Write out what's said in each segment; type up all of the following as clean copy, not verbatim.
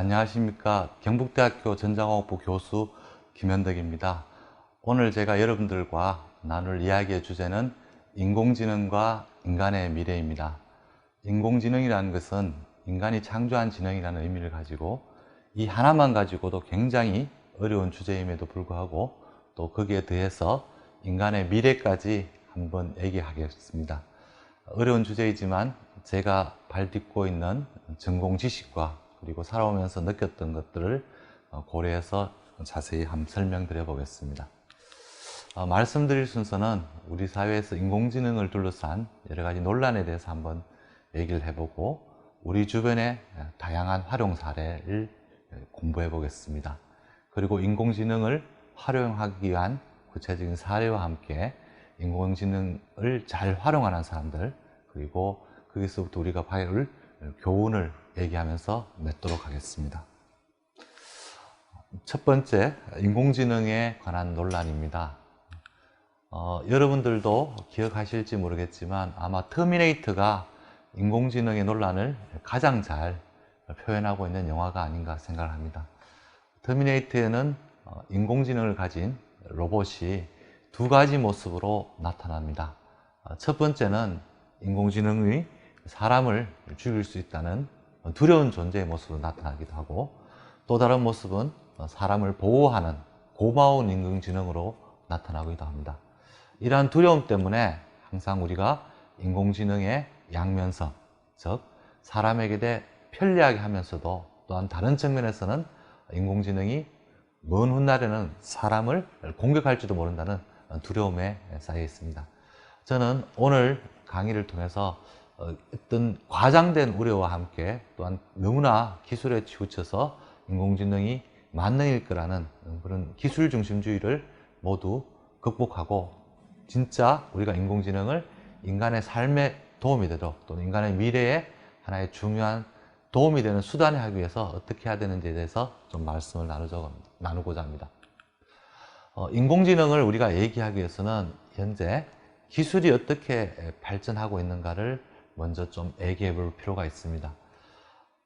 안녕하십니까. 경북대학교 전자공학부 교수 김현덕입니다. 오늘 제가 여러분들과 나눌 이야기의 주제는 인공지능과 인간의 미래입니다. 인공지능이라는 것은 인간이 창조한 지능이라는 의미를 가지고 이 하나만 가지고도 굉장히 어려운 주제임에도 불구하고 또 거기에 더해서 인간의 미래까지 한번 얘기하겠습니다. 어려운 주제이지만 제가 발딛고 있는 전공 지식과 그리고 살아오면서 느꼈던 것들을 고려해서 자세히 한번 설명드려 보겠습니다. 말씀드릴 순서는 우리 사회에서 인공지능을 둘러싼 여러 가지 논란에 대해서 한번 얘기를 해보고 우리 주변의 다양한 활용 사례를 공부해 보겠습니다. 그리고 인공지능을 활용하기 위한 구체적인 사례와 함께 인공지능을 잘 활용하는 사람들, 그리고 거기서부터 우리가 배울 교훈을 얘기하면서 맺도록 하겠습니다. 첫 번째, 인공지능에 관한 논란입니다. 여러분들도 기억하실지 모르겠지만 아마 터미네이터가 인공지능의 논란을 가장 잘 표현하고 있는 영화가 아닌가 생각을 합니다. 터미네이터에는 인공지능을 가진 로봇이 두 가지 모습으로 나타납니다. 첫 번째는 인공지능이 사람을 죽일 수 있다는 두려운 존재의 모습으로 나타나기도 하고, 또 다른 모습은 사람을 보호하는 고마운 인공지능으로 나타나기도 합니다. 이러한 두려움 때문에 항상 우리가 인공지능의 양면성, 즉 사람에게 대해 편리하게 하면서도 또한 다른 측면에서는 인공지능이 먼 훗날에는 사람을 공격할지도 모른다는 두려움에 쌓여 있습니다. 저는 오늘 강의를 통해서 어떤 과장된 우려와 함께 또한 너무나 기술에 치우쳐서 인공지능이 만능일 거라는 그런 기술 중심주의를 모두 극복하고 진짜 우리가 인공지능을 인간의 삶에 도움이 되도록 또는 인간의 미래에 하나의 중요한 도움이 되는 수단이 하기 위해서 어떻게 해야 되는지에 대해서 좀 말씀을 나누고자 합니다. 인공지능을 우리가 얘기하기 위해서는 현재 기술이 어떻게 발전하고 있는가를 먼저 좀 얘기해 볼 필요가 있습니다.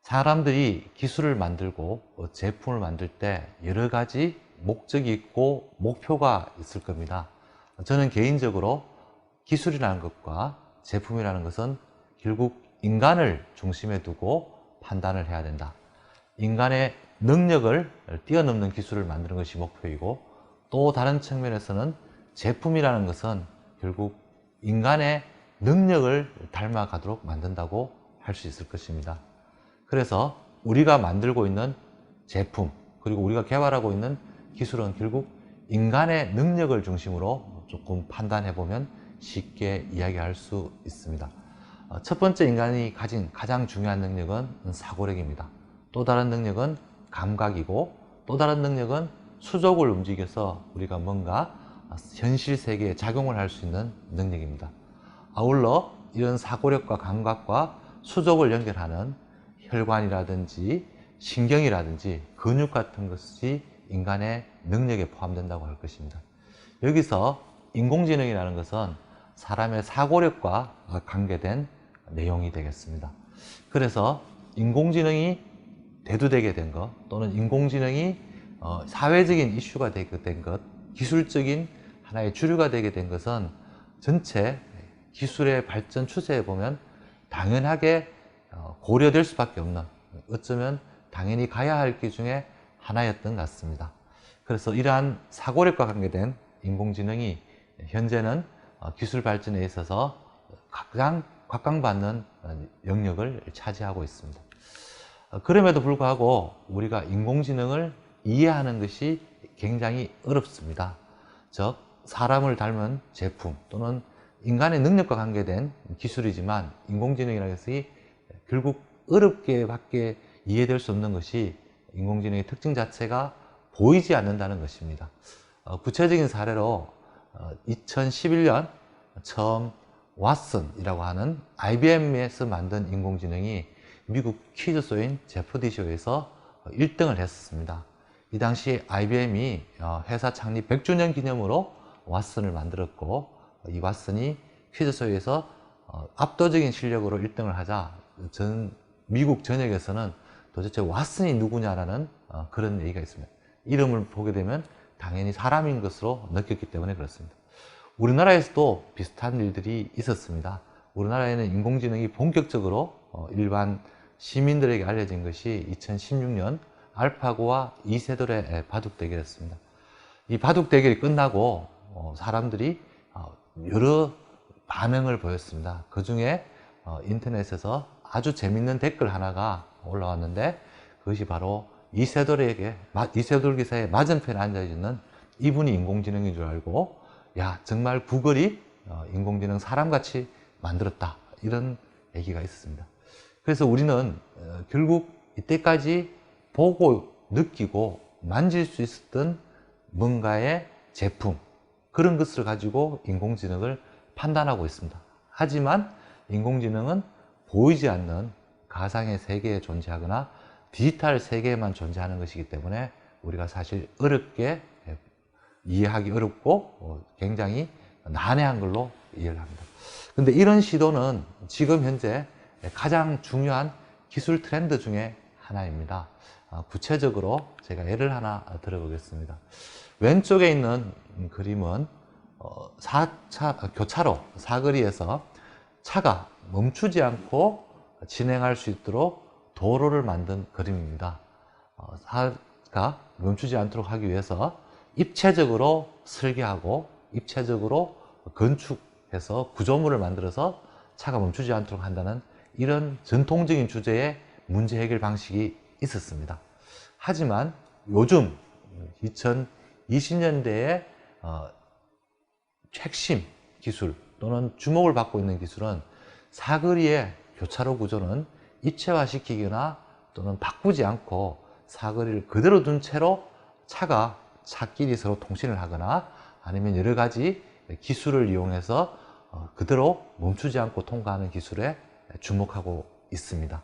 사람들이 기술을 만들고 제품을 만들 때 여러 가지 목적이 있고 목표가 있을 겁니다. 저는 개인적으로 기술이라는 것과 제품이라는 것은 결국 인간을 중심에 두고 판단을 해야 된다. 인간의 능력을 뛰어넘는 기술을 만드는 것이 목표이고, 또 다른 측면에서는 제품이라는 것은 결국 인간의 능력을 닮아가도록 만든다고 할 수 있을 것입니다. 그래서 우리가 만들고 있는 제품, 그리고 우리가 개발하고 있는 기술은 결국 인간의 능력을 중심으로 조금 판단해 보면 쉽게 이야기할 수 있습니다. 첫 번째, 인간이 가진 가장 중요한 능력은 사고력입니다. 또 다른 능력은 감각이고, 또 다른 능력은 수족을 움직여서 우리가 뭔가 현실 세계에 작용을 할 수 있는 능력입니다. 아울러 이런 사고력과 감각과 수족을 연결하는 혈관이라든지 신경이라든지 근육 같은 것이 인간의 능력에 포함된다고 할 것입니다. 여기서 인공지능이라는 것은 사람의 사고력과 관계된 내용이 되겠습니다. 그래서 인공지능이 대두되게 된 것, 또는 인공지능이 사회적인 이슈가 되게 된 것, 기술적인 하나의 주류가 되게 된 것은 전체 기술의 발전 추세에 보면 당연하게 고려될 수밖에 없는, 어쩌면 당연히 가야 할 길 중에 하나였던 것 같습니다. 그래서 이러한 사고력과 관계된 인공지능이 현재는 기술 발전에 있어서 가장 각광받는 영역을 차지하고 있습니다. 그럼에도 불구하고 우리가 인공지능을 이해하는 것이 굉장히 어렵습니다. 즉, 사람을 닮은 제품 또는 인간의 능력과 관계된 기술이지만 인공지능이라는 것이 결국 어렵게밖에 이해될 수 없는 것이 인공지능의 특징 자체가 보이지 않는다는 것입니다. 구체적인 사례로 2011년 처음 왓슨이라고 하는 IBM에서 만든 인공지능이 미국 퀴즈쇼인 제퍼디쇼에서 1등을 했었습니다. 이 당시 IBM이 회사 창립 100주년 기념으로 왓슨을 만들었고, 이 왓슨이 퀴즈쇼에서 압도적인 실력으로 1등을 하자 미국 전역에서는 도대체 왓슨이 누구냐라는 그런 얘기가 있습니다. 이름을 보게 되면 당연히 사람인 것으로 느꼈기 때문에 그렇습니다. 우리나라에서도 비슷한 일들이 있었습니다. 우리나라에는 인공지능이 본격적으로 일반 시민들에게 알려진 것이 2016년 알파고와 이세돌의 바둑 대결이었습니다. 이 바둑 대결이 끝나고 사람들이 여러 반응을 보였습니다. 그 중에 인터넷에서 아주 재밌는 댓글 하나가 올라왔는데, 그것이 바로 이세돌 기사의 맞은편에 앉아있는 이분이 인공지능인 줄 알고, 야, 정말 구글이 인공지능 사람같이 만들었다, 이런 얘기가 있었습니다. 그래서 우리는 결국 이때까지 보고 느끼고 만질 수 있었던 뭔가의 제품, 그런 것을 가지고 인공지능을 판단하고 있습니다. 하지만 인공지능은 보이지 않는 가상의 세계에 존재하거나 디지털 세계에만 존재하는 것이기 때문에 우리가 사실 어렵게 이해하기 어렵고 굉장히 난해한 걸로 이해를 합니다. 근데 이런 시도는 지금 현재 가장 중요한 기술 트렌드 중에 하나입니다. 구체적으로 제가 예를 하나 들어보겠습니다. 왼쪽에 있는 그림은 교차로, 사거리에서 차가 멈추지 않고 진행할 수 있도록 도로를 만든 그림입니다. 차가 멈추지 않도록 하기 위해서 입체적으로 설계하고 입체적으로 건축해서 구조물을 만들어서 차가 멈추지 않도록 한다는 이런 전통적인 주제의 문제 해결 방식이 있었습니다. 하지만 요즘 2020년대의 핵심 기술 또는 주목을 받고 있는 기술은 사거리의 교차로 구조는 입체화시키거나 또는 바꾸지 않고 사거리를 그대로 둔 채로 차끼리 서로 통신을 하거나 아니면 여러 가지 기술을 이용해서 그대로 멈추지 않고 통과하는 기술에 주목하고 있습니다.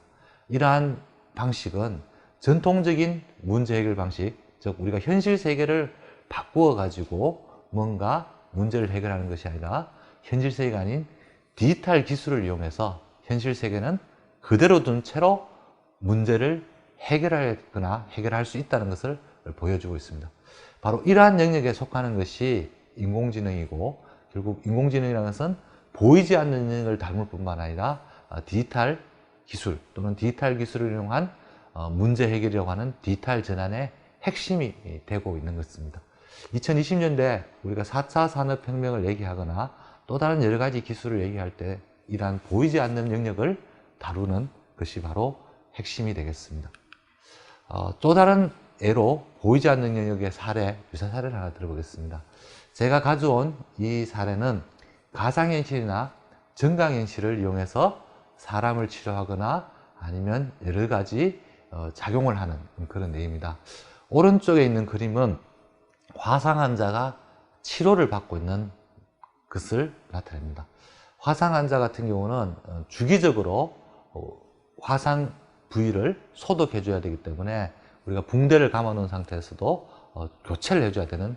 이러한 방식은 전통적인 문제 해결 방식, 즉 우리가 현실 세계를 바꾸어 가지고 뭔가 문제를 해결하는 것이 아니라 현실 세계가 아닌 디지털 기술을 이용해서 현실 세계는 그대로 둔 채로 문제를 해결하거나 해결할 수 있다는 것을 보여주고 있습니다. 바로 이러한 영역에 속하는 것이 인공지능이고, 결국 인공지능이라는 것은 보이지 않는 영역을 닮을 뿐만 아니라 디지털 기술 또는 디지털 기술을 이용한 문제 해결이라고 하는 디지털 전환의 핵심이 되고 있는 것입니다. 2020년대 우리가 4차 산업혁명을 얘기하거나 또 다른 여러 가지 기술을 얘기할 때 이러한 보이지 않는 영역을 다루는 것이 바로 핵심이 되겠습니다. 또 다른 예로 보이지 않는 영역의 유사 사례를 하나 들어보겠습니다. 제가 가져온 이 사례는 가상현실이나 증강현실을 이용해서 사람을 치료하거나 아니면 여러 가지 작용을 하는 그런 예입니다. 오른쪽에 있는 그림은 화상 환자가 치료를 받고 있는 것을 나타냅니다. 화상 환자 같은 경우는 주기적으로 화상 부위를 소독해 줘야 되기 때문에 우리가 붕대를 감아 놓은 상태에서도 교체를 해줘야 되는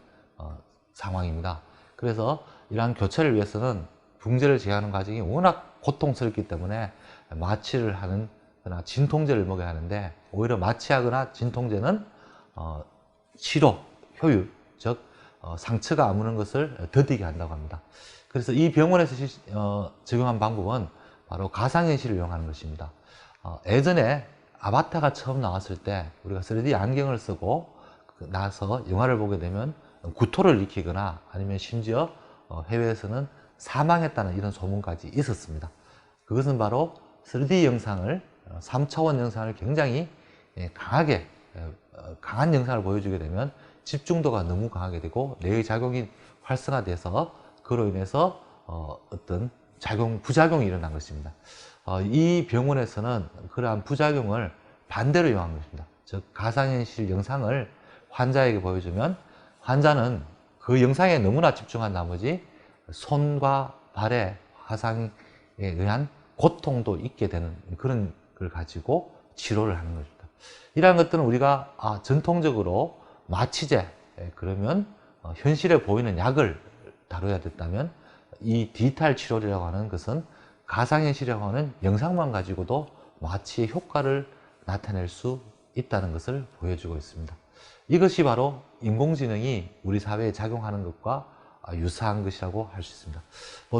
상황입니다. 그래서 이러한 교체를 위해서는 붕대를 제거하는 과정이 워낙 고통스럽기 때문에 마취를 하는 거나 진통제를 먹여야 하는데, 오히려 마취하거나 진통제는 치료 효율, 즉 상처가 아무는 것을 더디게 한다고 합니다. 그래서 이 병원에서 적용한 방법은 바로 가상현실을 이용하는 것입니다. 예전에 아바타가 처음 나왔을 때 우리가 3D 안경을 쓰고 나서 영화를 보게 되면 구토를 일으키거나 아니면 심지어 해외에서는 사망했다는 이런 소문까지 있었습니다. 그것은 바로 3D 영상을 3차원 영상을 굉장히 강한 영상을 보여주게 되면 집중도가 너무 강하게 되고 뇌의 작용이 활성화돼서 그로 인해서 어떤 부작용이 일어난 것입니다. 이 병원에서는 그러한 부작용을 반대로 이용한 것입니다. 즉 가상현실 영상을 환자에게 보여주면 환자는 그 영상에 너무나 집중한 나머지 손과 발의 화상에 의한 고통도 있게 되는 그런 걸 가지고 치료를 하는 것입니다. 이러한 것들은 우리가 전통적으로 마취제, 그러면 현실에 보이는 약을 다뤄야 됐다면 이 디지털 치료라고 하는 것은 가상현실이라고 하는 영상만 가지고도 마취의 효과를 나타낼 수 있다는 것을 보여주고 있습니다. 이것이 바로 인공지능이 우리 사회에 작용하는 것과 유사한 것이라고 할 수 있습니다.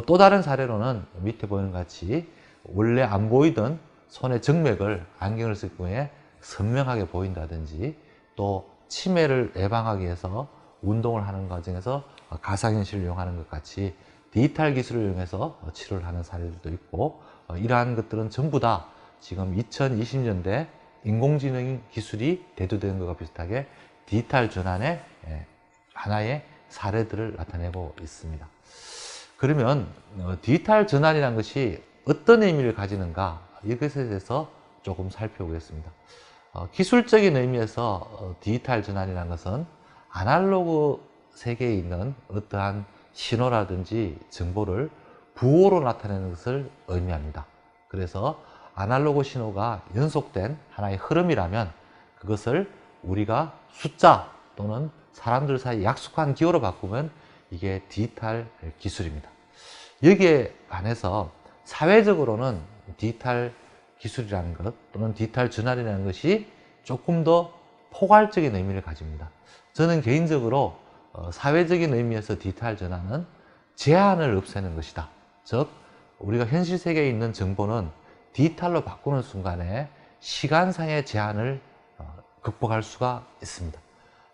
또 다른 사례로는 밑에 보이는 것 같이 원래 안 보이던 손의 정맥을 안경을 쓸 경우에 선명하게 보인다든지, 또 치매를 예방하기 위해서 운동을 하는 과정에서 가상현실을 이용하는 것 같이 디지털 기술을 이용해서 치료를 하는 사례들도 있고, 이러한 것들은 전부 다 지금 2020년대 인공지능 기술이 대두되는 것과 비슷하게 디지털 전환의 하나의 사례들을 나타내고 있습니다. 그러면 디지털 전환이라는 것이 어떤 의미를 가지는가, 이것에 대해서 조금 살펴보겠습니다. 기술적인 의미에서 디지털 전환이라는 것은 아날로그 세계에 있는 어떠한 신호라든지 정보를 부호로 나타내는 것을 의미합니다. 그래서 아날로그 신호가 연속된 하나의 흐름이라면 그것을 우리가 숫자 또는 사람들 사이 약속한 기호로 바꾸면 이게 디지털 기술입니다. 여기에 반해서 사회적으로는 디지털 기술이라는 것 또는 디지털 전환이라는 것이 조금 더 포괄적인 의미를 가집니다. 저는 개인적으로 사회적인 의미에서 디지털 전환은 제한을 없애는 것이다. 즉, 우리가 현실 세계에 있는 정보는 디지털로 바꾸는 순간에 시간상의 제한을 극복할 수가 있습니다.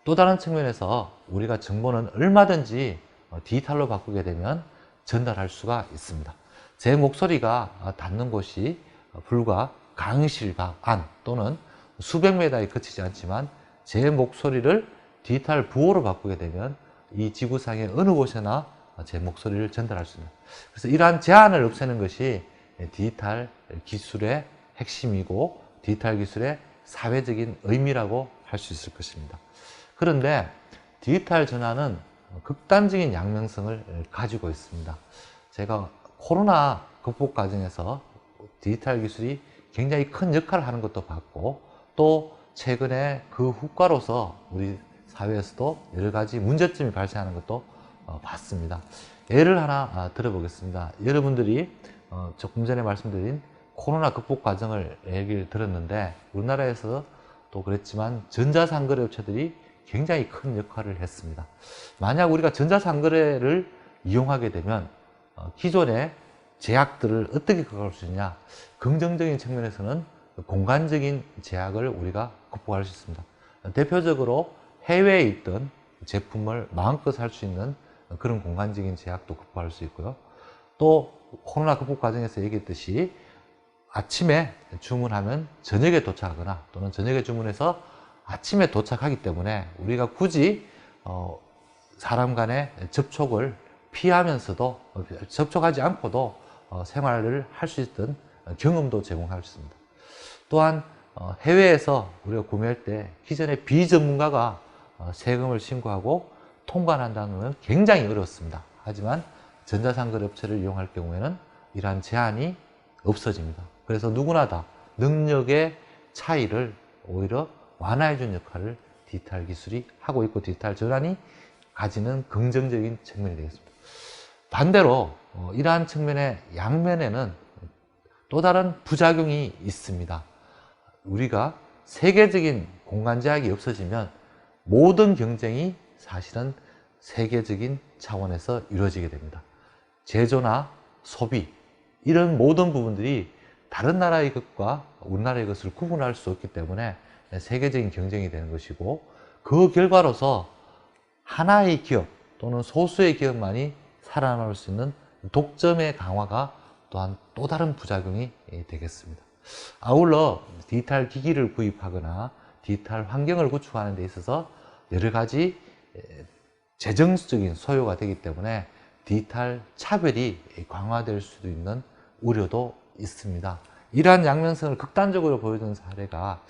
또 다른 측면에서 우리가 정보는 얼마든지 디지털로 바꾸게 되면 전달할 수가 있습니다. 제 목소리가 닿는 곳이 불과 강의실 밖 안 또는 수백 미터에 그치지 않지만 제 목소리를 디지털 부호로 바꾸게 되면 이 지구상의 어느 곳에나 제 목소리를 전달할 수 있는, 그래서 이러한 제한을 없애는 것이 디지털 기술의 핵심이고 디지털 기술의 사회적인 의미라고 할 수 있을 것입니다. 그런데 디지털 전환은 극단적인 양면성을 가지고 있습니다. 제가 코로나 극복 과정에서 디지털 기술이 굉장히 큰 역할을 하는 것도 봤고, 또 최근에 그 후과로서 우리 사회에서도 여러 가지 문제점이 발생하는 것도 봤습니다. 예를 하나 들어보겠습니다. 여러분들이 조금 전에 말씀드린 코로나 극복 과정을 얘기를 들었는데, 우리나라에서 또 그랬지만 전자상거래 업체들이 굉장히 큰 역할을 했습니다. 만약 우리가 전자상거래를 이용하게 되면 기존의 제약들을 어떻게 극복할 수 있냐, 긍정적인 측면에서는 공간적인 제약을 우리가 극복할 수 있습니다. 대표적으로 해외에 있던 제품을 마음껏 살 수 있는 그런 공간적인 제약도 극복할 수 있고요. 또 코로나 극복 과정에서 얘기했듯이 아침에 주문하면 저녁에 도착하거나 또는 저녁에 주문해서 아침에 도착하기 때문에 우리가 굳이 사람 간의 접촉을 피하면서도, 접촉하지 않고도 생활을 할 수 있던 경험도 제공할 수 있습니다. 또한 해외에서 우리가 구매할 때 기존의 비전문가가 세금을 신고하고 통관한다는 것은 굉장히 어렵습니다. 하지만 전자상거래 업체를 이용할 경우에는 이러한 제한이 없어집니다. 그래서 누구나 다 능력의 차이를 오히려 완화해 준 역할을 디지털 기술이 하고 있고, 디지털 전환이 가지는 긍정적인 측면이 되겠습니다. 반대로 이러한 측면의 양면에는 또 다른 부작용이 있습니다. 우리가 세계적인 공간 제약이 없어지면 모든 경쟁이 사실은 세계적인 차원에서 이루어지게 됩니다. 제조나 소비, 이런 모든 부분들이 다른 나라의 것과 우리나라의 것을 구분할 수 없기 때문에 세계적인 경쟁이 되는 것이고, 그 결과로서 하나의 기업 또는 소수의 기업만이 살아남을 수 있는 독점의 강화가 또한 또 다른 부작용이 되겠습니다. 아울러 디지털 기기를 구입하거나 디지털 환경을 구축하는 데 있어서 여러 가지 재정적인 소요가 되기 때문에 디지털 차별이 강화될 수도 있는 우려도 있습니다. 이러한 양면성을 극단적으로 보여주는 사례가,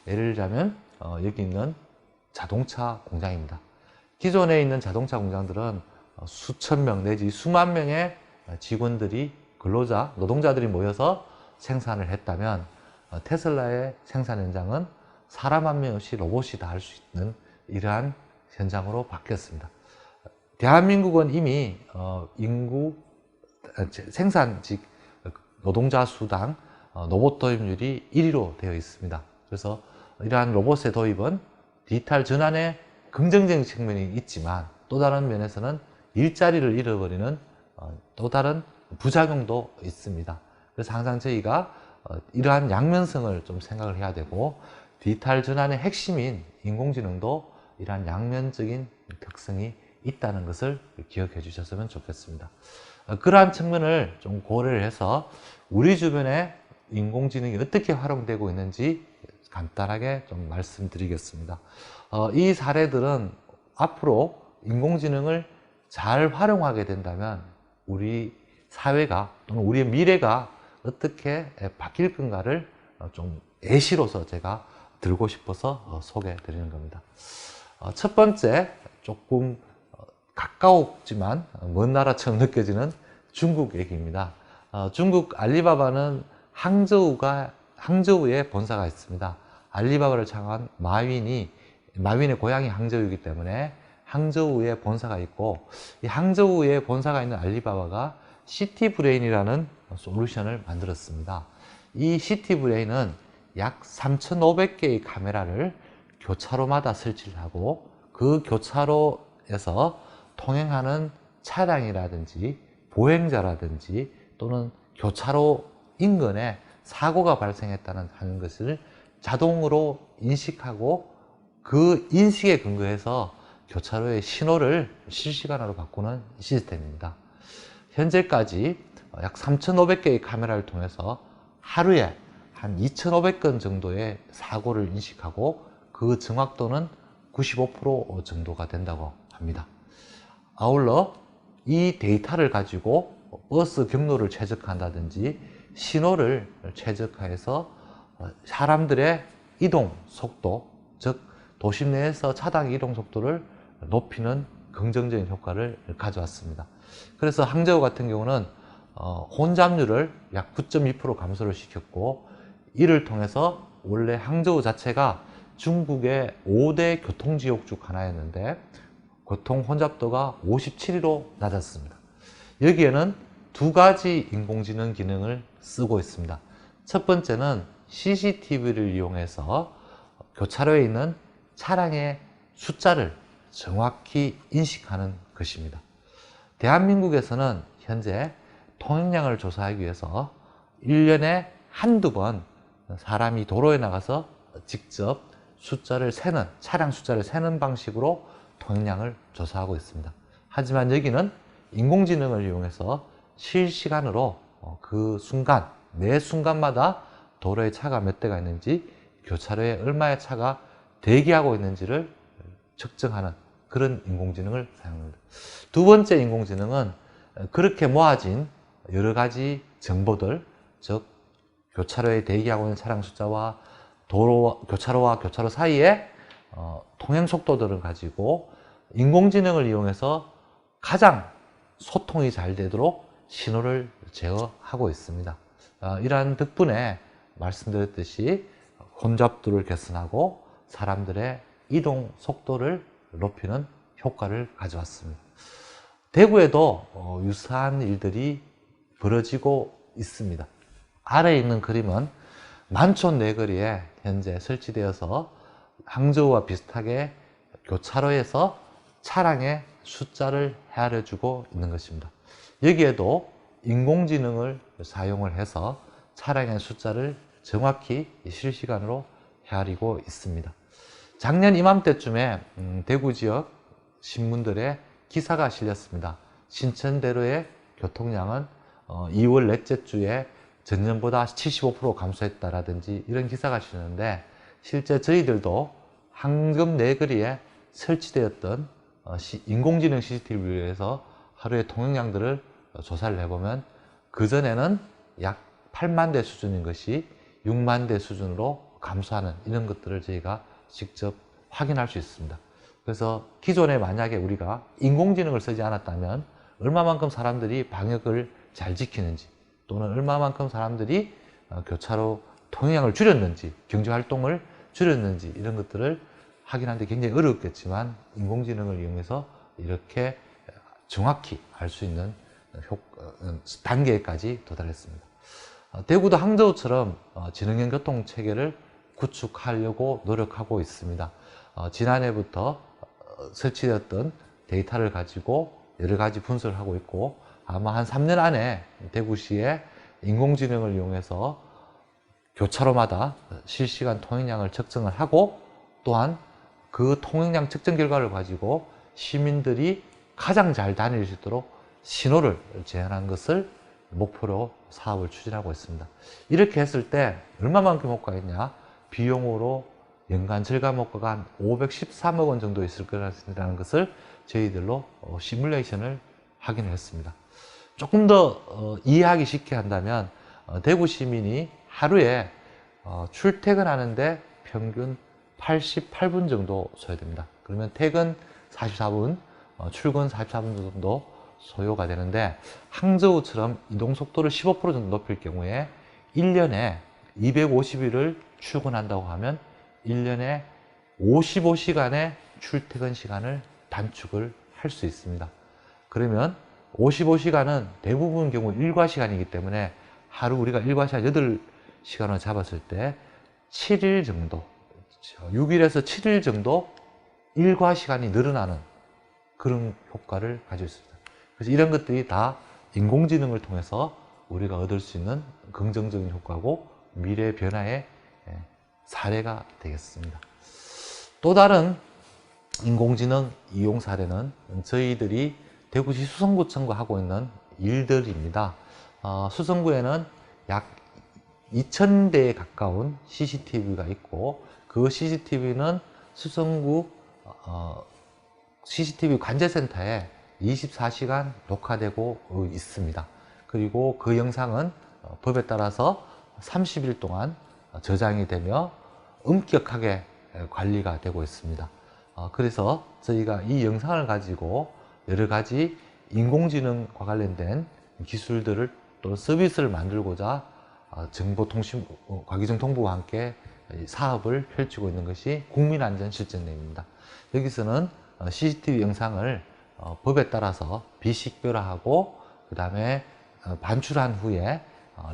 예를 들자면 여기 있는 자동차 공장입니다. 기존에 있는 자동차 공장들은 수천 명 내지 수만 명의 직원들이, 근로자, 노동자들이 모여서 생산을 했다면 테슬라의 생산 현장은 사람 한 명 없이 로봇이 다 할 수 있는 이러한 현장으로 바뀌었습니다. 대한민국은 이미 인구 생산직 노동자 수당 로봇 도입률이 1위로 되어 있습니다. 그래서 이러한 로봇의 도입은 디지털 전환의 긍정적인 측면이 있지만 또 다른 면에서는 일자리를 잃어버리는 또 다른 부작용도 있습니다. 그래서 항상 저희가 이러한 양면성을 좀 생각을 해야 되고, 디지털 전환의 핵심인 인공지능도 이러한 양면적인 특성이 있다는 것을 기억해 주셨으면 좋겠습니다. 그러한 측면을 좀 고려를 해서 우리 주변에 인공지능이 어떻게 활용되고 있는지 간단하게 좀 말씀드리겠습니다. 이 사례들은 앞으로 인공지능을 잘 활용하게 된다면 우리 사회가 또는 우리의 미래가 어떻게 바뀔 건가를 좀 예시로서 제가 들고 싶어서 소개해 드리는 겁니다. 첫 번째, 조금 가까웠지만 먼 나라처럼 느껴지는 중국 얘기입니다. 중국 알리바바는 항저우에 본사가 있습니다. 알리바바를 창한 마윈의 고향이 항저우이기 때문에 항저우에 본사가 있고, 이 항저우에 본사가 있는 알리바바가 시티브레인이라는 솔루션을 만들었습니다. 이 시티브레인은 약 3,500개의 카메라를 교차로마다 설치를 하고, 그 교차로에서 통행하는 차량이라든지 보행자라든지 또는 교차로 인근에 사고가 발생했다는 하는 것을 자동으로 인식하고, 그 인식에 근거해서 교차로의 신호를 실시간으로 바꾸는 시스템입니다. 현재까지 약 3,500개의 카메라를 통해서 하루에 한 2,500건 정도의 사고를 인식하고, 그 정확도는 95% 정도가 된다고 합니다. 아울러 이 데이터를 가지고 버스 경로를 최적화한다든지 신호를 최적화해서 사람들의 이동 속도, 즉 도심 내에서 차량 이동 속도를 높이는 긍정적인 효과를 가져왔습니다. 그래서 항저우 같은 경우는 혼잡률을 약 9.2% 감소를 시켰고, 이를 통해서 원래 항저우 자체가 중국의 5대 교통지역 중 하나였는데 교통 혼잡도가 57위로 낮았습니다. 여기에는 두 가지 인공지능 기능을 쓰고 있습니다. 첫 번째는 CCTV를 이용해서 교차로에 있는 차량의 숫자를 정확히 인식하는 것입니다. 대한민국에서는 현재 통행량을 조사하기 위해서 1년에 한두 번 사람이 도로에 나가서 직접 차량 숫자를 세는 방식으로 통행량을 조사하고 있습니다. 하지만 여기는 인공지능을 이용해서 실시간으로 그 순간, 매 순간마다 도로에 차가 몇 대가 있는지, 교차로에 얼마의 차가 대기하고 있는지를 측정하는 그런 인공지능을 사용합니다. 두 번째 인공지능은 그렇게 모아진 여러 가지 정보들, 즉 교차로에 대기하고 있는 차량 숫자와 교차로와 교차로 사이에 통행 속도들을 가지고 인공지능을 이용해서 가장 소통이 잘 되도록 신호를 제어하고 있습니다. 이러한 덕분에 말씀드렸듯이 혼잡도를 개선하고 사람들의 이동 속도를 높이는 효과를 가져왔습니다. 대구에도 유사한 일들이 벌어지고 있습니다. 아래에 있는 그림은 만촌 네거리에 현재 설치되어서 항저우와 비슷하게 교차로에서 차량의 숫자를 헤아려주고 있는 것입니다. 여기에도 인공지능을 사용을 해서 차량의 숫자를 정확히 실시간으로 헤아리고 있습니다. 작년 이맘때쯤에 대구 지역 신문들에 기사가 실렸습니다. 신천대로의 교통량은 2월 넷째 주에 전년보다 75% 감소했다라든지 이런 기사가 실렸는데, 실제 저희들도 황금 네거리에 설치되었던 인공지능 CCTV에서 하루의 통행량들을 조사를 해보면 그전에는 약 8만 대 수준인 것이 6만 대 수준으로 감소하는 이런 것들을 저희가 직접 확인할 수 있습니다. 그래서 기존에 만약에 우리가 인공지능을 쓰지 않았다면 얼마만큼 사람들이 방역을 잘 지키는지, 또는 얼마만큼 사람들이 교차로 통행량을 줄였는지, 경제활동을 줄였는지 이런 것들을 확인하는데 굉장히 어렵겠지만, 인공지능을 이용해서 이렇게 정확히 알 수 있는 단계까지 도달했습니다. 대구도 항저우처럼 지능형 교통체계를 구축하려고 노력하고 있습니다. 지난해부터 설치되었던 데이터를 가지고 여러 가지 분석을 하고 있고, 아마 한 3년 안에 대구시에 인공지능을 이용해서 교차로마다 실시간 통행량을 측정을 하고, 또한 그 통행량 측정 결과를 가지고 시민들이 가장 잘 다닐 수 있도록 신호를 제한한 것을 목표로 사업을 추진하고 있습니다. 이렇게 했을 때 얼마만큼 효과가 있냐? 비용으로 연간 절감 효과가 한 513억 원 정도 있을 거라는 것을 저희들로 시뮬레이션을 확인을 했습니다. 조금 더 이해하기 쉽게 한다면 대구 시민이 하루에 출퇴근하는데 평균 88분 정도 소요됩니다. 그러면 퇴근 44분, 출근 44분 정도 소요가 되는데, 항저우처럼 이동 속도를 15% 정도 높일 경우에 1년에 250일을 출근한다고 하면 1년에 55시간의 출퇴근 시간을 단축을 할 수 있습니다. 그러면 55시간은 대부분 경우 일과 시간이기 때문에 하루 우리가 일과 시간 8시간을 잡았을 때 7일 정도, 6일에서 7일 정도 일과 시간이 늘어나는 그런 효과를 가지고 있습니다. 그래서 이런 것들이 다 인공지능을 통해서 우리가 얻을 수 있는 긍정적인 효과고 미래 변화의 사례가 되겠습니다. 또 다른 인공지능 이용 사례는 저희들이 대구시 수성구청과 하고 있는 일들입니다. 수성구에는 약 2000대에 가까운 CCTV가 있고, 그 CCTV는 수성구 CCTV 관제센터에 24시간 녹화되고 있습니다. 그리고 그 영상은 법에 따라서 30일 동안 저장이 되며 엄격하게 관리가 되고 있습니다. 그래서 저희가 이 영상을 가지고 여러 가지 인공지능과 관련된 기술들을 또 서비스를 만들고자 과기정통부와 함께 사업을 펼치고 있는 것이 국민안전실천내입니다. 여기서는 CCTV 영상을 법에 따라서 비식별화하고, 그 다음에 반출한 후에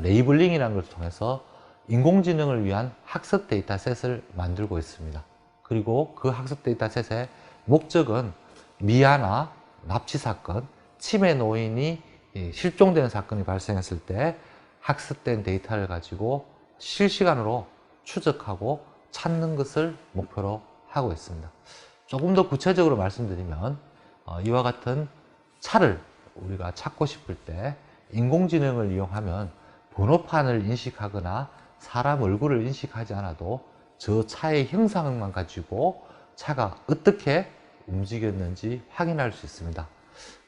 레이블링이라는 것을 통해서 인공지능을 위한 학습 데이터셋을 만들고 있습니다. 그리고 그 학습 데이터셋의 목적은 미아나 납치 사건, 치매 노인이 실종되는 사건이 발생했을 때 학습된 데이터를 가지고 실시간으로 추적하고 찾는 것을 목표로 하고 있습니다. 조금 더 구체적으로 말씀드리면 이와 같은 차를 우리가 찾고 싶을 때 인공지능을 이용하면 번호판을 인식하거나 사람 얼굴을 인식하지 않아도 저 차의 형상만 가지고 차가 어떻게 움직였는지 확인할 수 있습니다.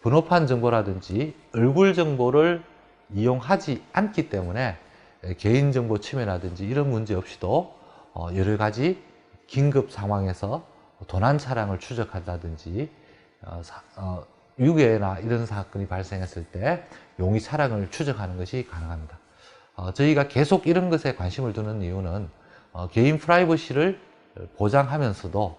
번호판 정보라든지 얼굴 정보를 이용하지 않기 때문에 개인정보 침해라든지 이런 문제 없이도 여러 가지 긴급 상황에서 도난 차량을 추적한다든지 유괴나 이런 사건이 발생했을 때 용의 차량을 추적하는 것이 가능합니다. 저희가 계속 이런 것에 관심을 두는 이유는 개인 프라이버시를 보장하면서도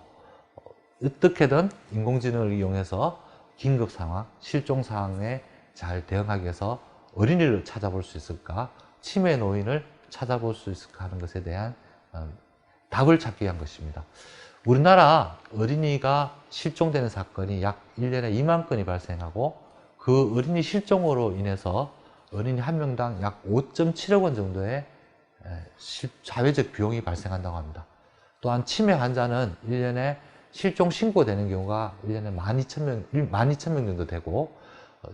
어떻게든 인공지능을 이용해서 긴급 상황, 실종 상황에 잘 대응하기 위해서 어린이를 찾아볼 수 있을까, 치매 노인을 찾아볼 수 있을까 하는 것에 대한 답을 찾기 위한 것입니다. 우리나라 어린이가 실종되는 사건이 약 1년에 2만 건이 발생하고, 그 어린이 실종으로 인해서 어린이 한 명당 약 5.7억 원 정도의 사회적 비용이 발생한다고 합니다. 또한 치매 환자는 1년에 실종 신고되는 경우가 1년에 12,000명 정도 되고,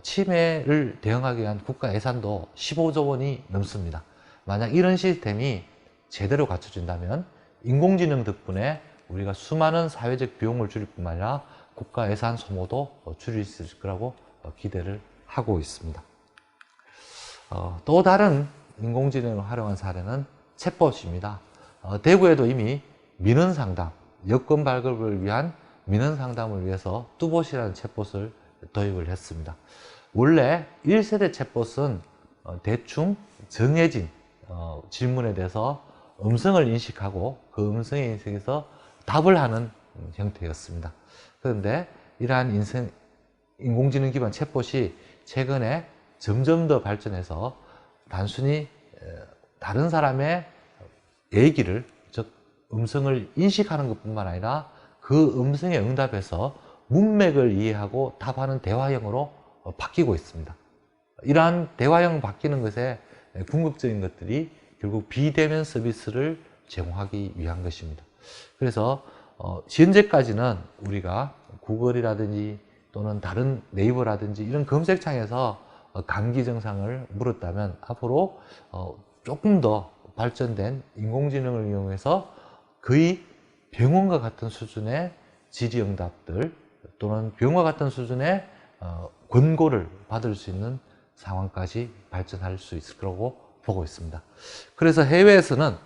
치매를 대응하기 위한 국가 예산도 15조 원이 넘습니다. 만약 이런 시스템이 제대로 갖춰진다면 인공지능 덕분에 우리가 수많은 사회적 비용을 줄일 뿐만 아니라 국가 예산 소모도 줄일 수 있을 거라고 기대를 하고 있습니다. 또 다른 인공지능을 활용한 사례는 챗봇입니다. 대구에도 이미 민원상담, 여건 발급을 위한 민원상담을 위해서 뚜봇이라는 챗봇을 도입을 했습니다. 원래 1세대 챗봇은 대충 정해진 질문에 대해서 음성을 인식하고 그 음성의 인식에서 답을 하는 형태였습니다. 그런데 이러한 인공지능 기반 챗봇이 최근에 점점 더 발전해서 단순히 다른 사람의 얘기를, 즉 음성을 인식하는 것뿐만 아니라 그 음성에 응답해서 문맥을 이해하고 답하는 대화형으로 바뀌고 있습니다. 이러한 대화형 바뀌는 것에 궁극적인 것들이 결국 비대면 서비스를 제공하기 위한 것입니다. 그래서 현재까지는 우리가 구글이라든지 또는 다른 네이버라든지 이런 검색창에서 감기 증상을 물었다면 앞으로 조금 더 발전된 인공지능을 이용해서 거의 병원과 같은 수준의 질의응답들 또는 병원과 같은 수준의 권고를 받을 수 있는 상황까지 발전할 수 있을 거라고 보고 있습니다. 그래서 해외에서는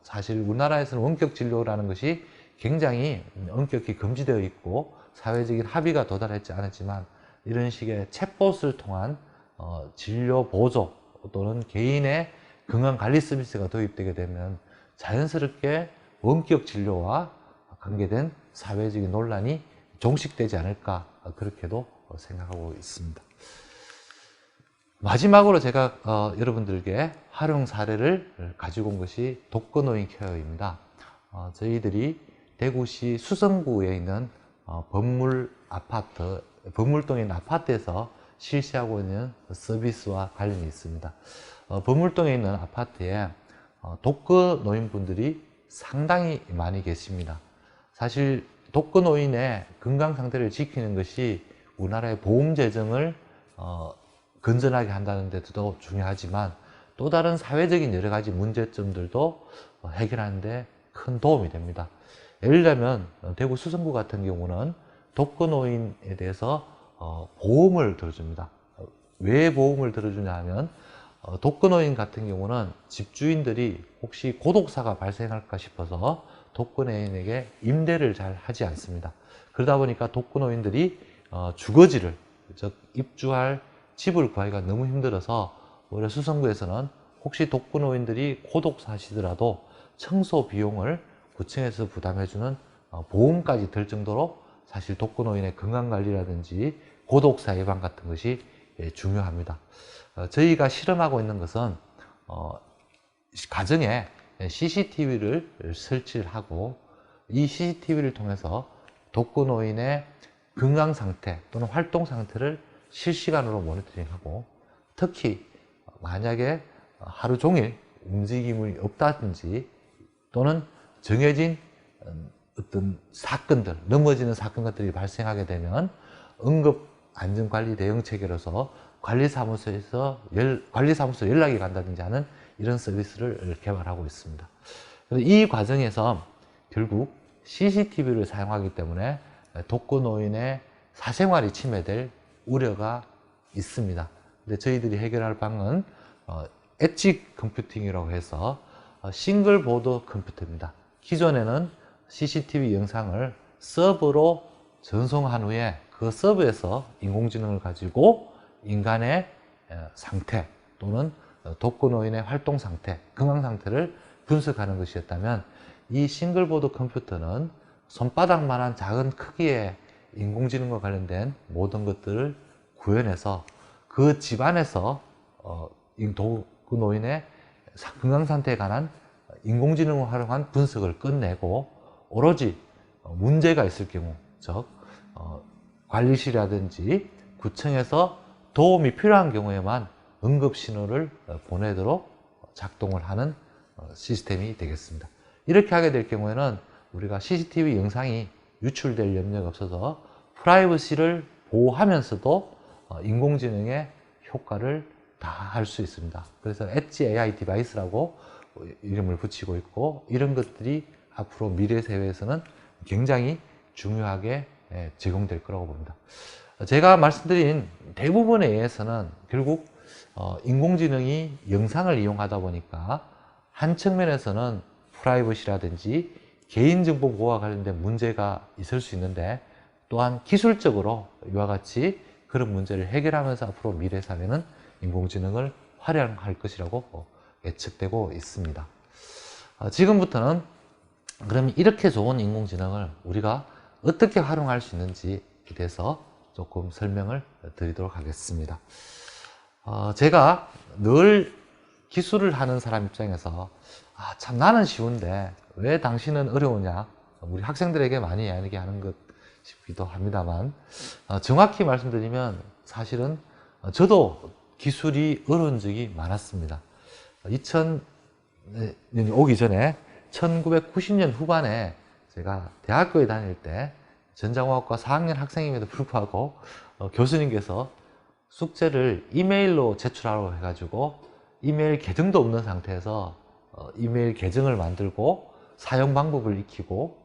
사실 우리나라에서는 원격 진료라는 것이 굉장히 엄격히 금지되어 있고 사회적인 합의가 도달하지 않았지만 이런 식의 챗봇을 통한 진료 보조 또는 개인의 건강관리 서비스가 도입되게 되면 자연스럽게 원격 진료와 관계된 사회적인 논란이 종식되지 않을까 그렇게도 생각하고 있습니다. 마지막으로 제가 여러분들께 활용 사례를 가지고 온 것이 독거노인 케어입니다. 저희들이 대구시 수성구에 있는 범물동에 있는 아파트에서 실시하고 있는 서비스와 관련이 있습니다. 범물동에 있는 아파트에 독거노인분들이 상당히 많이 계십니다. 사실 독거노인의 건강 상태를 지키는 것이 우리나라의 보험 재정을 건전하게 한다는 데도 중요하지만 또 다른 사회적인 여러 가지 문제점들도 해결하는 데 큰 도움이 됩니다. 예를 들면 대구 수성구 같은 경우는 독거노인에 대해서 보험을 들어줍니다. 왜 보험을 들어주냐 하면 독거노인 같은 경우는 집주인들이 혹시 고독사가 발생할까 싶어서 독거노인에게 임대를 잘 하지 않습니다. 그러다 보니까 독거노인들이 주거지를, 즉 입주할 집을 구하기가 너무 힘들어서 오히려 수성구에서는 혹시 독거노인들이 고독사 하시더라도 청소 비용을 구청에서 부담해주는 보험까지 들 정도로 사실 독거노인의 건강관리라든지 고독사 예방 같은 것이 중요합니다. 저희가 실험하고 있는 것은 가정에 CCTV를 설치를 하고 이 CCTV를 통해서 독거노인의 건강 상태 또는 활동 상태를 실시간으로 모니터링하고 특히 만약에 하루 종일 움직임이 없다든지 또는 정해진 어떤 사건들, 넘어지는 사건 것들이 발생하게 되면 응급 안전관리 대응 체계로서 관리사무소 연락이 간다든지 하는 이런 서비스를 개발하고 있습니다. 이 과정에서 결국 CCTV를 사용하기 때문에 독거노인의 사생활이 침해될 우려가 있습니다. 근데 저희들이 해결할 방은 엣지 컴퓨팅이라고 해서 싱글 보드 컴퓨터입니다. 기존에는 CCTV 영상을 서버로 전송한 후에 그 서버에서 인공지능을 가지고 인간의 상태 또는 독거노인의 활동 상태, 건강 상태를 분석하는 것이었다면 이 싱글보드 컴퓨터는 손바닥만한 작은 크기의 인공지능과 관련된 모든 것들을 구현해서 그 집안에서 독거노인의 건강 상태에 관한 인공지능을 활용한 분석을 끝내고 오로지 문제가 있을 경우, 즉 관리실이라든지 구청에서 도움이 필요한 경우에만 응급신호를 보내도록 작동을 하는 시스템이 되겠습니다. 이렇게 하게 될 경우에는 우리가 CCTV 영상이 유출될 염려가 없어서 프라이버시를 보호하면서도 인공지능의 효과를 다 할 수 있습니다. 그래서 엣지 AI 디바이스라고 이름을 붙이고 있고 이런 것들이 앞으로 미래 사회에서는 굉장히 중요하게 제공될 거라고 봅니다. 제가 말씀드린 대부분에 의해서는 결국 인공지능이 영상을 이용하다 보니까 한 측면에서는 프라이버시라든지 개인정보 보호와 관련된 문제가 있을 수 있는데 또한 기술적으로 이와 같이 그런 문제를 해결하면서 앞으로 미래 사회는 인공지능을 활용할 것이라고 예측되고 있습니다. 지금부터는 그럼 이렇게 좋은 인공지능을 우리가 어떻게 활용할 수 있는지에 대해서 조금 설명을 드리도록 하겠습니다. 제가 늘 기술을 하는 사람 입장에서 아, 참 나는 쉬운데 왜 당신은 어려우냐, 우리 학생들에게 많이 이야기하는 것 싶기도 합니다만, 정확히 말씀드리면 사실은 저도 기술이 어려운 적이 많았습니다. 2000년이 오기 전에 1990년 후반에 제가 대학교에 다닐 때 전자공학과 4학년 학생임에도 불구하고 교수님께서 숙제를 이메일로 제출하라고 해가지고 이메일 계정도 없는 상태에서 이메일 계정을 만들고 사용 방법을 익히고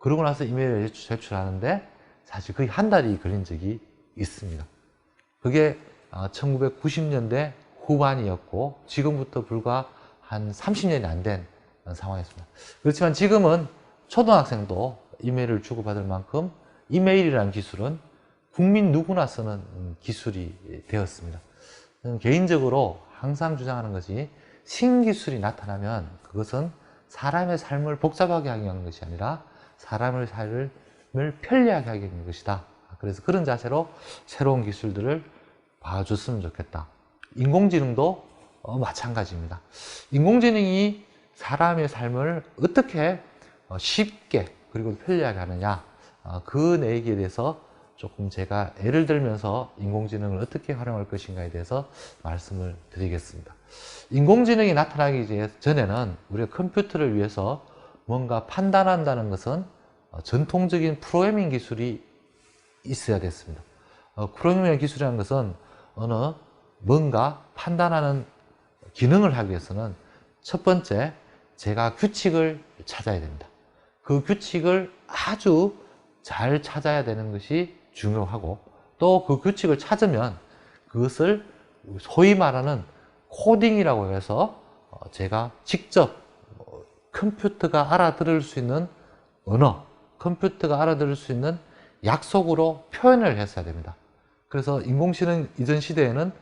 그러고 나서 이메일을 제출하는데 사실 거의 한 달이 걸린 적이 있습니다. 그게 1990년대 후반이었고 지금부터 불과 한 30년이 안 된 상황이었습니다. 그렇지만 지금은 초등학생도 이메일을 주고받을 만큼 이메일이라는 기술은 국민 누구나 쓰는 기술이 되었습니다. 저는 개인적으로 항상 주장하는 것이 신기술이 나타나면 그것은 사람의 삶을 복잡하게 하게 하는 것이 아니라 사람의 삶을 편리하게 하게 하는 것이다. 그래서 그런 자세로 새로운 기술들을 봐줬으면 좋겠다. 인공지능도 마찬가지입니다. 인공지능이 사람의 삶을 어떻게 쉽게 그리고 편리하게 하느냐, 그 얘기에 대해서 조금 제가 예를 들면서 인공지능을 어떻게 활용할 것인가에 대해서 말씀을 드리겠습니다. 인공지능이 나타나기 전에는 우리가 컴퓨터를 위해서 뭔가 판단한다는 것은 전통적인 프로그래밍 기술이 있어야 됐습니다. 프로그래밍 기술이라는 것은 뭔가 판단하는 기능을 하기 위해서는 첫 번째, 제가 규칙을 찾아야 됩니다. 그 규칙을 아주 잘 찾아야 되는 것이 중요하고, 또 그 규칙을 찾으면 그것을 소위 말하는 코딩이라고 해서 제가 직접 컴퓨터가 알아들을 수 있는 언어, 컴퓨터가 알아들을 수 있는 약속으로 표현을 했어야 됩니다. 그래서 인공지능 이전 시대에는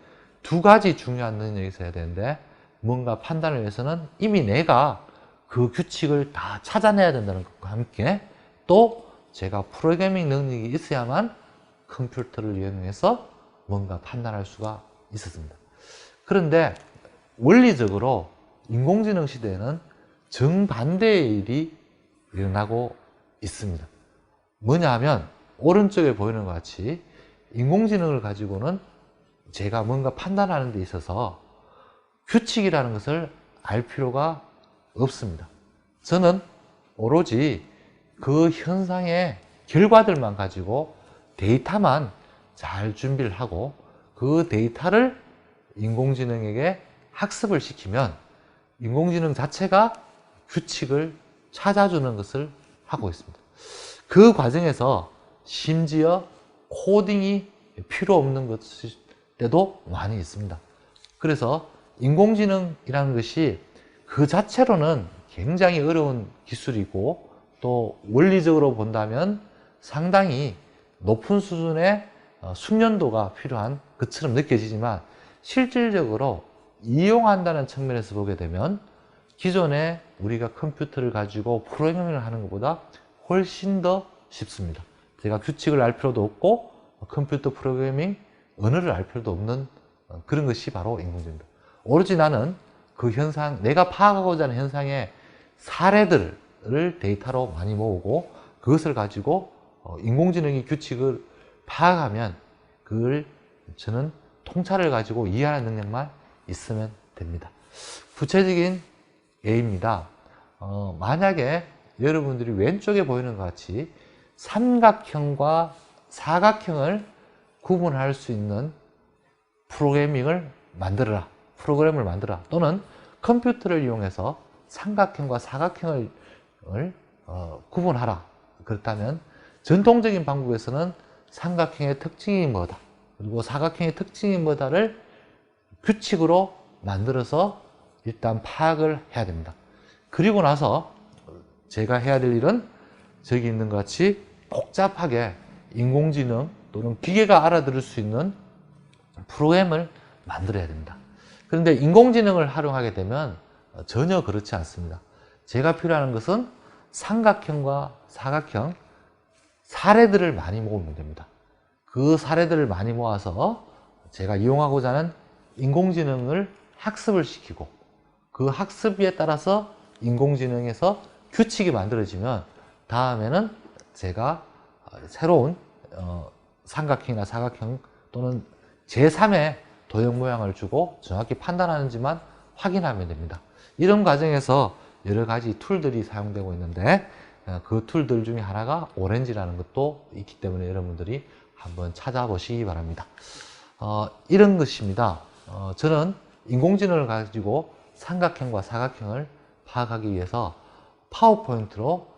두 가지 중요한 능력이 있어야 되는데, 뭔가 판단을 위해서는 이미 내가 그 규칙을 다 찾아내야 된다는 것과 함께 또 제가 프로그래밍 능력이 있어야만 컴퓨터를 이용해서 뭔가 판단할 수가 있었습니다. 그런데 원리적으로 인공지능 시대에는 정반대의 일이 일어나고 있습니다. 뭐냐 하면 오른쪽에 보이는 것 같이 인공지능을 가지고는 제가 뭔가 판단하는 데 있어서 규칙이라는 것을 알 필요가 없습니다. 저는 오로지 그 현상의 결과들만 가지고 데이터만 잘 준비를 하고 그 데이터를 인공지능에게 학습을 시키면 인공지능 자체가 규칙을 찾아주는 것을 하고 있습니다. 그 과정에서 심지어 코딩이 필요 없는 때도 많이 있습니다. 그래서 인공지능이라는 것이 그 자체로는 굉장히 어려운 기술이고, 또 원리적으로 본다면 상당히 높은 수준의 숙련도가 필요한 것처럼 느껴지지만, 실질적으로 이용한다는 측면에서 보게 되면 기존에 우리가 컴퓨터를 가지고 프로그래밍을 하는 것보다 훨씬 더 쉽습니다. 제가 규칙을 알 필요도 없고 컴퓨터 프로그래밍 언어를 알 필요도 없는 그런 것이 바로 인공지능입니다. 오로지 나는 그 현상, 내가 파악하고자 하는 현상의 사례들을 데이터로 많이 모으고 그것을 가지고 인공지능이 규칙을 파악하면 그걸 저는 통찰을 가지고 이해하는 능력만 있으면 됩니다. 구체적인 예입니다. 만약에 여러분들이 왼쪽에 보이는 것 같이 삼각형과 사각형을 구분할 수 있는 프로그래밍을 만들어라, 프로그램을 만들어라, 또는 컴퓨터를 이용해서 삼각형과 사각형을 구분하라. 그렇다면 전통적인 방법에서는 삼각형의 특징이 뭐다, 그리고 사각형의 특징이 뭐다를 규칙으로 만들어서 일단 파악을 해야 됩니다. 그리고 나서 제가 해야 될 일은 저기 있는 것 같이 복잡하게 인공지능 또는 기계가 알아들을 수 있는 프로그램을 만들어야 됩니다. 그런데 인공지능을 활용하게 되면 전혀 그렇지 않습니다. 제가 필요한 것은 삼각형과 사각형 사례들을 많이 모으면 됩니다. 그 사례들을 많이 모아서 제가 이용하고자 하는 인공지능을 학습을 시키고 그 학습에 따라서 인공지능에서 규칙이 만들어지면 다음에는 제가 새로운 삼각형이나 사각형 또는 제3의 도형 모양을 주고 정확히 판단하는지만 확인하면 됩니다. 이런 과정에서 여러 가지 툴들이 사용되고 있는데 그 툴들 중에 하나가 오렌지라는 것도 있기 때문에 여러분들이 한번 찾아보시기 바랍니다. 이런 것입니다. 저는 인공지능을 가지고 삼각형과 사각형을 파악하기 위해서 파워포인트로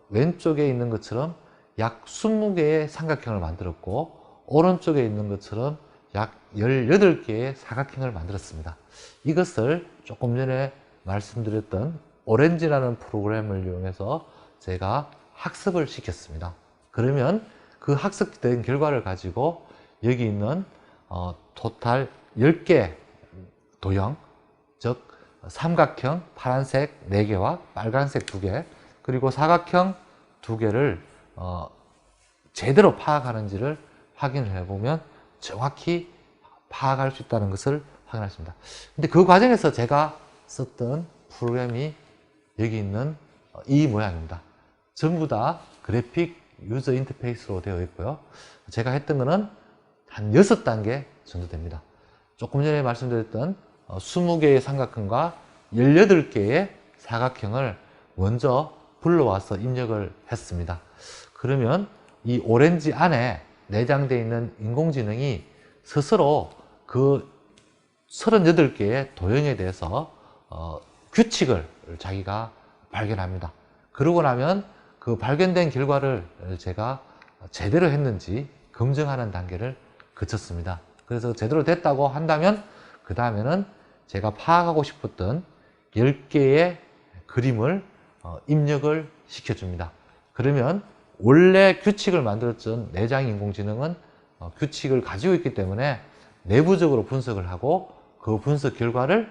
왼쪽에 있는 것처럼 약 20개의 삼각형을 만들었고 오른쪽에 있는 것처럼 약 18개의 사각형을 만들었습니다. 이것을 조금 전에 말씀드렸던 오렌지라는 프로그램을 이용해서 제가 학습을 시켰습니다. 그러면 그 학습된 결과를 가지고 여기 있는 토탈 10개 도형, 즉 삼각형 파란색 4개와 빨간색 2개 그리고 사각형 2개를 제대로 파악하는지를 확인을 해보면 정확히 파악할 수 있다는 것을 확인했습니다. 근데 그 과정에서 제가 썼던 프로그램이 여기 있는 이 모양입니다. 전부 다 그래픽 유저 인터페이스로 되어 있고요. 제가 했던 거는 한 6단계 정도 됩니다. 조금 전에 말씀드렸던 20개의 삼각형과 18개의 사각형을 먼저 불러와서 입력을 했습니다. 그러면 이 오렌지 안에 내장되어 있는 인공지능이 스스로 그 38개의 도형에 대해서 규칙을 자기가 발견합니다. 그러고 나면 그 발견된 결과를 제가 제대로 했는지 검증하는 단계를 거쳤습니다. 그래서 제대로 됐다고 한다면 그 다음에는 제가 파악하고 싶었던 10개의 그림을 입력을 시켜줍니다. 그러면 원래 규칙을 만들었던 내장 인공지능은 규칙을 가지고 있기 때문에 내부적으로 분석을 하고 그 분석 결과를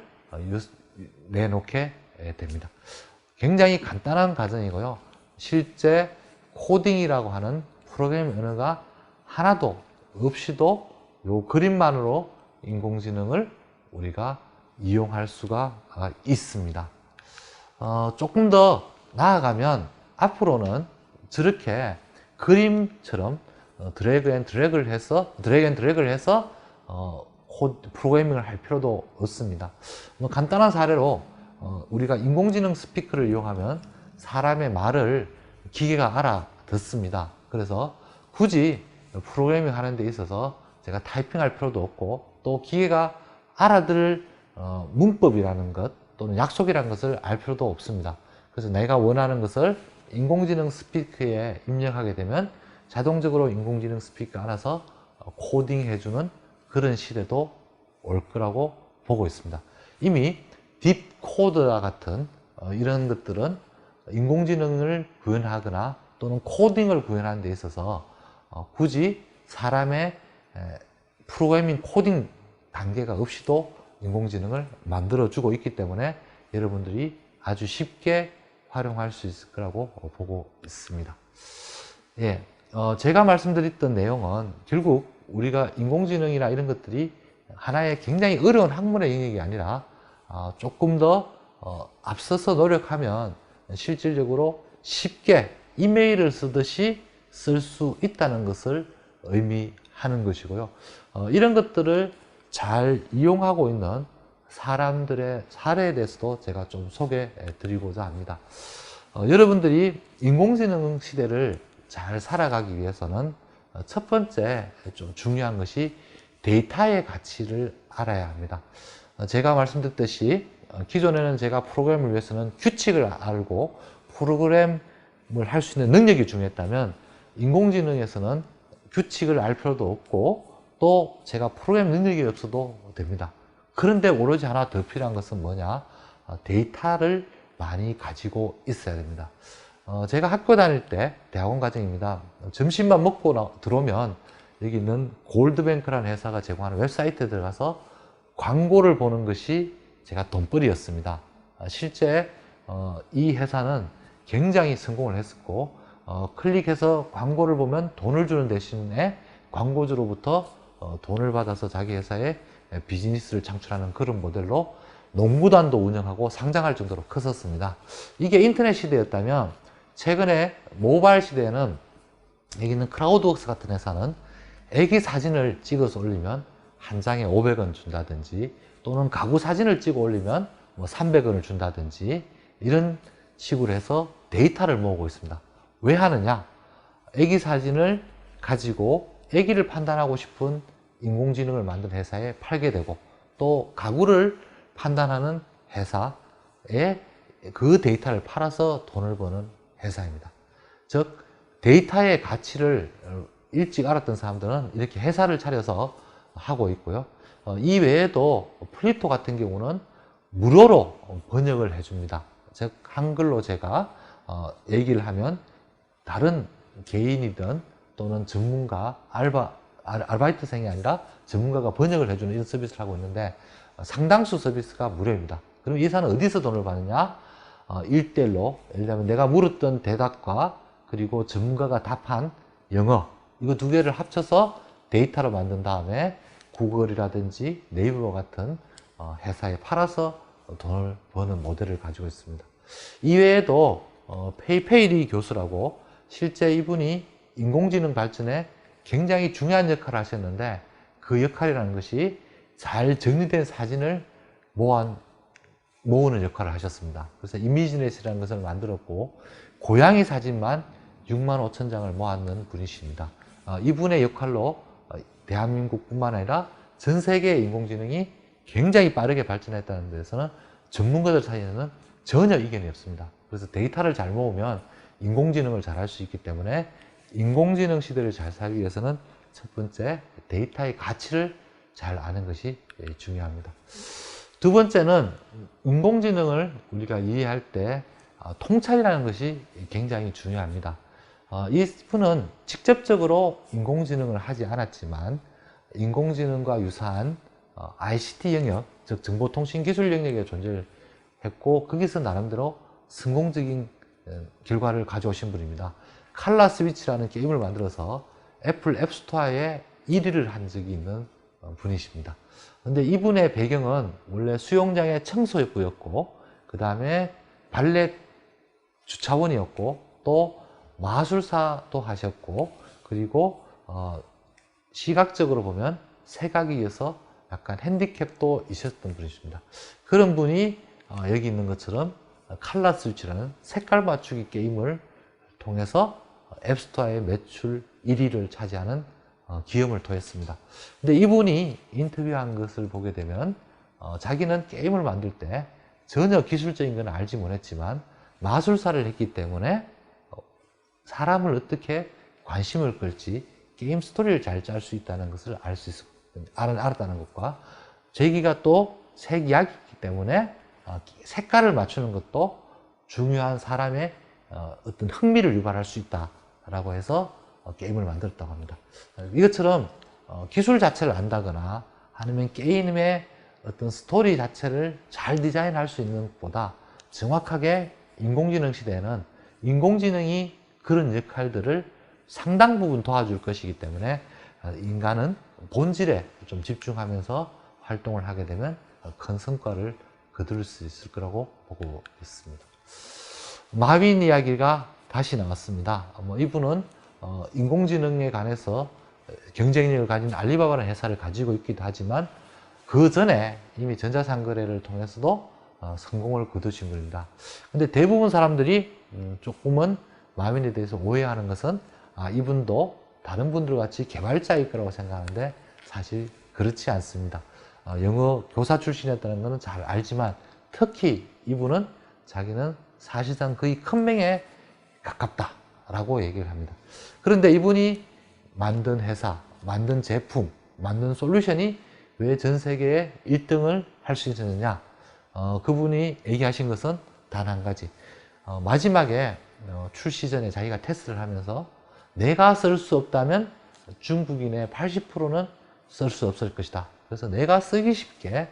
내놓게 됩니다. 굉장히 간단한 과정이고요. 실제 코딩이라고 하는 프로그래밍 언어가 하나도 없이도 이 그림만으로 인공지능을 우리가 이용할 수가 있습니다. 조금 더 나아가면 앞으로는 저렇게 그림처럼 드래그 앤 드래그를 해서 프로그래밍을 할 필요도 없습니다. 간단한 사례로 우리가 인공지능 스피커를 이용하면 사람의 말을 기계가 알아듣습니다. 그래서 굳이 프로그래밍 하는 데 있어서 제가 타이핑할 필요도 없고 또 기계가 알아들을 문법이라는 것 또는 약속이라는 것을 알 필요도 없습니다. 그래서 내가 원하는 것을 인공지능 스피커에 입력하게 되면 자동적으로 인공지능 스피커가 알아서 코딩해주는 그런 시대도 올 거라고 보고 있습니다. 이미 딥코드와 같은 이런 것들은 인공지능을 구현하거나 또는 코딩을 구현하는 데 있어서 굳이 사람의 프로그래밍 코딩 단계가 없이도 인공지능을 만들어주고 있기 때문에 여러분들이 아주 쉽게 활용할 수 있을 거라고 보고 있습니다. 예, 제가 말씀드렸던 내용은 결국 우리가 인공지능이나 이런 것들이 하나의 굉장히 어려운 학문의 영역이 아니라 조금 더 앞서서 노력하면 실질적으로 쉽게 이메일을 쓰듯이 쓸 수 있다는 것을 의미하는 것이고요. 이런 것들을 잘 이용하고 있는 사람들의 사례에 대해서도 제가 좀 소개해 드리고자 합니다. 여러분들이 인공지능 시대를 잘 살아가기 위해서는 첫 번째 좀 중요한 것이 데이터의 가치를 알아야 합니다. 제가 말씀드렸듯이 기존에는 제가 프로그램을 위해서는 규칙을 알고 프로그램을 할 수 있는 능력이 중요했다면 인공지능에서는 규칙을 알 필요도 없고 또 제가 프로그램 능력이 없어도 됩니다. 그런데 오로지 하나 더 필요한 것은 뭐냐? 데이터를 많이 가지고 있어야 됩니다. 제가 학교 다닐 때 대학원 과정입니다. 점심만 먹고 들어오면 여기 있는 골드뱅크라는 회사가 제공하는 웹사이트에 들어가서 광고를 보는 것이 제가 돈벌이였습니다. 실제 이 회사는 굉장히 성공을 했었고 클릭해서 광고를 보면 돈을 주는 대신에 광고주로부터 돈을 받아서 자기 회사에 비즈니스를 창출하는 그런 모델로 농구단도 운영하고 상장할 정도로 컸었습니다. 이게 인터넷 시대였다면 최근에 모바일 시대에는 여기 있는 크라우드웍스 같은 회사는 애기 사진을 찍어서 올리면 한 장에 500원 준다든지 또는 가구 사진을 찍어 올리면 뭐 300원을 준다든지 이런 식으로 해서 데이터를 모으고 있습니다. 왜 하느냐? 애기 사진을 가지고 애기를 판단하고 싶은 인공지능을 만든 회사에 팔게 되고 또 가구를 판단하는 회사에 그 데이터를 팔아서 돈을 버는 회사입니다. 즉 데이터의 가치를 일찍 알았던 사람들은 이렇게 회사를 차려서 하고 있고요. 이 외에도 플리토 같은 경우는 무료로 번역을 해줍니다. 즉 한글로 제가 얘기를 하면 다른 개인이든 또는 전문가, 아르바이트생이 아니라 전문가가 번역을 해주는 이런 서비스를 하고 있는데 상당수 서비스가 무료입니다. 그럼 이 회사는 어디서 돈을 받느냐? 1대1로 예를 들면 내가 물었던 대답과 그리고 전문가가 답한 영어 이거 두 개를 합쳐서 데이터로 만든 다음에 구글이라든지 네이버 같은 회사에 팔아서 돈을 버는 모델을 가지고 있습니다. 이외에도 페이페이리 교수라고 실제 이분이 인공지능 발전에 굉장히 중요한 역할을 하셨는데 그 역할이라는 것이 잘 정리된 사진을 모으는 역할을 하셨습니다. 그래서 이미지넷이라는 것을 만들었고 고양이 사진만 6만 5천 장을 모았는 분이십니다. 이분의 역할로 대한민국 뿐만 아니라 전 세계의 인공지능이 굉장히 빠르게 발전했다는 데서는 전문가들 사이에는 전혀 이견이 없습니다. 그래서 데이터를 잘 모으면 인공지능을 잘 할 수 있기 때문에 인공지능 시대를 잘 살기 위해서는 첫 번째 데이터의 가치를 잘 아는 것이 중요합니다. 두 번째는 인공지능을 우리가 이해할 때 통찰이라는 것이 굉장히 중요합니다. 이 스푼은 직접적으로 인공지능을 하지 않았지만 인공지능과 유사한 ICT 영역, 즉 정보통신기술 영역에 존재를 했고 거기서 나름대로 성공적인 결과를 가져오신 분입니다. 칼라 스위치라는 게임을 만들어서 애플 앱스토어에 1위를 한 적이 있는 분이십니다. 근데 이분의 배경은 원래 수영장의 청소부였고 그 다음에 발렛 주차원이었고 또 마술사도 하셨고 그리고 시각적으로 보면 세각이어서 약간 핸디캡도 있었던 분이십니다. 그런 분이 여기 있는 것처럼 칼라 스위치라는 색깔 맞추기 게임을 통해서 앱스토어의 매출 1위를 차지하는 기염을 토했습니다. 근데 이분이 인터뷰한 것을 보게 되면 자기는 게임을 만들 때 전혀 기술적인 건 알지 못했지만 마술사를 했기 때문에 사람을 어떻게 관심을 끌지 게임 스토리를 잘 짤 수 있다는 것을 알았다는 것과 제기가 또 색이야기이기 때문에 색깔을 맞추는 것도 중요한 사람의 어떤 흥미를 유발할 수 있다라고 해서 게임을 만들었다고 합니다. 이것처럼 기술 자체를 안다거나 아니면 게임의 어떤 스토리 자체를 잘 디자인할 수 있는 것보다 정확하게 인공지능 시대에는 인공지능이 그런 역할들을 상당 부분 도와줄 것이기 때문에 인간은 본질에 좀 집중하면서 활동을 하게 되면 큰 성과를 거둘 수 있을 거라고 보고 있습니다. 마윈 이야기가 다시 나왔습니다. 이분은 인공지능에 관해서 경쟁력을 가진 알리바바라는 회사를 가지고 있기도 하지만 그 전에 이미 전자상거래를 통해서도 성공을 거두신 분입니다. 근데 대부분 사람들이 조금은 마윈에 대해서 오해하는 것은 이분도 다른 분들 같이 개발자일 거라고 생각하는데 사실 그렇지 않습니다. 영어 교사 출신이었다는 것은 잘 알지만 특히 이분은 자기는 사실상 거의 큰 명에 가깝다라고 얘기를 합니다. 그런데 이분이 만든 회사, 만든 제품, 만든 솔루션이 왜 전 세계에 1등을 할 수 있었느냐? 그분이 얘기하신 것은 단 한 가지. 마지막에 출시 전에 자기가 테스트를 하면서 내가 쓸 수 없다면 중국인의 80%는 쓸 수 없을 것이다. 그래서 내가 쓰기 쉽게